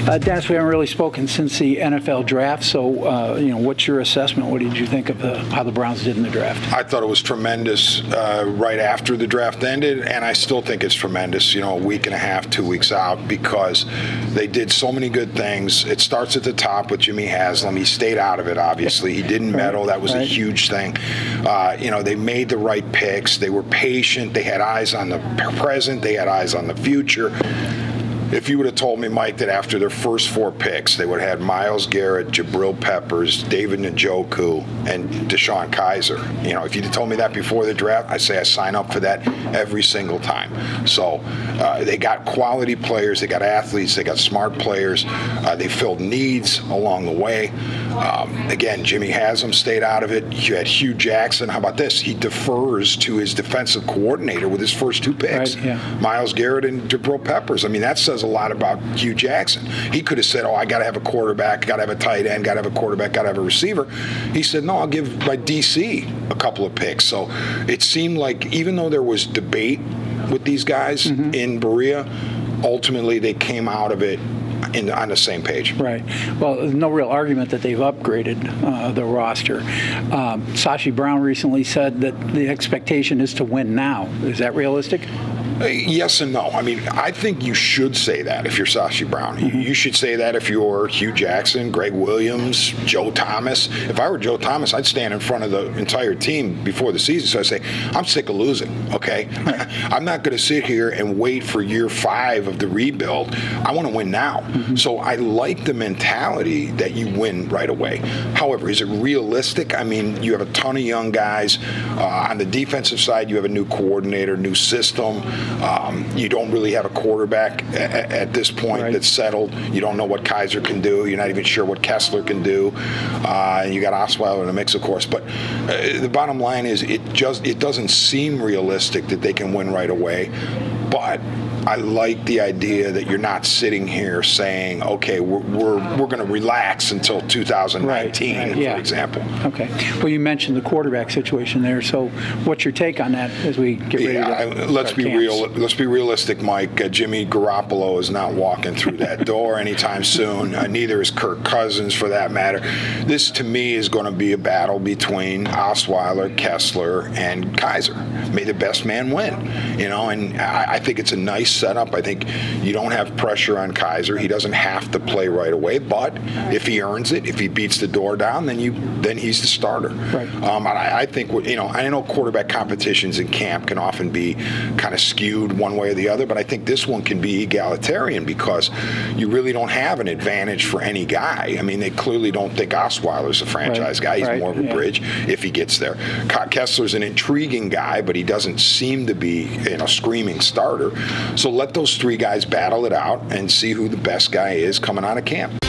Dennis, we haven't really spoken since the NFL draft, so what's your assessment? What did you think of how the Browns did in the draft? I thought it was tremendous right after the draft ended, and I still think it's tremendous, a week and a half, 2 weeks out, because they did so many good things. It starts at the top with Jimmy Haslam. He stayed out of it, obviously. He didn't meddle. That was a huge thing. They made the right picks. They were patient. They had eyes on the present. They had eyes on the future. If you would have told me, Mike, that after their first 4 picks, they would have had Myles-Garrett, Jabril Peppers, David Njoku, and DeShone Kizer. If you'd have told me that before the draft, I'd say I sign up for that every single time. So they got quality players, they got athletes, they got smart players. They filled needs along the way. Again, Jimmy Haslam stayed out of it. You had Hugh Jackson. How about this? He defers to his defensive coordinator with his first 2 picks. Right, yeah. Myles-Garrett and Jabril Peppers. I mean, that says a lot about Hugh Jackson. He could have said, I got to have a quarterback, got to have a tight end, got to have a quarterback, got to have a receiver. He said, no, I'll give my DC a couple of picks. So it seemed like even though there was debate with these guys in Berea, ultimately they came out of it on the same page. Right. Well, there's no real argument that they've upgraded the roster. Sashi Brown recently said that the expectation is to win now. Is that realistic? Yes and no. I mean, I think you should say that if you're Sashi Brown. You should say that if you're Hugh Jackson, Greg Williams, Joe Thomas. If I were Joe Thomas, I'd stand in front of the entire team before the season. So I'd say, I'm sick of losing, okay? I'm not going to sit here and wait for year 5 of the rebuild. I want to win now. So I like the mentality that you win right away. However, is it realistic? I mean, you have a ton of young guys. On the defensive side, you have a new coordinator, new system. You don't really have a quarterback at this point that's settled. You don't know what Kizer can do. You're not even sure what Kessler can do. You got Osweiler in the mix, of course. But the bottom line is it doesn't seem realistic that they can win right away. But I like the idea that you're not sitting here saying, okay, we're going to relax until 2019, for example. Okay. Well, you mentioned the quarterback situation there. So what's your take on that as we get ready to let's be real. Let's be realistic, Mike. Jimmy Garoppolo is not walking through that door anytime soon. Neither is Kirk Cousins, for that matter. This, to me, is going to be a battle between Osweiler, Kessler, and Kizer. May the best man win. And I think it's a nice setup. I think you don't have pressure on Kizer. He doesn't have to play right away, but if he earns it, if he beats the door down, then he's the starter. Right. I think I know quarterback competitions in camp can often be kind of skewed one way or the other, but I think this one can be egalitarian because you really don't have an advantage for any guy. I mean, they clearly don't think Osweiler's a franchise guy. He's more of a bridge if he gets there. Kessler's an intriguing guy, but he doesn't seem to be a screaming starter. So let those 3 guys battle it out and see who the best guy is coming out of camp.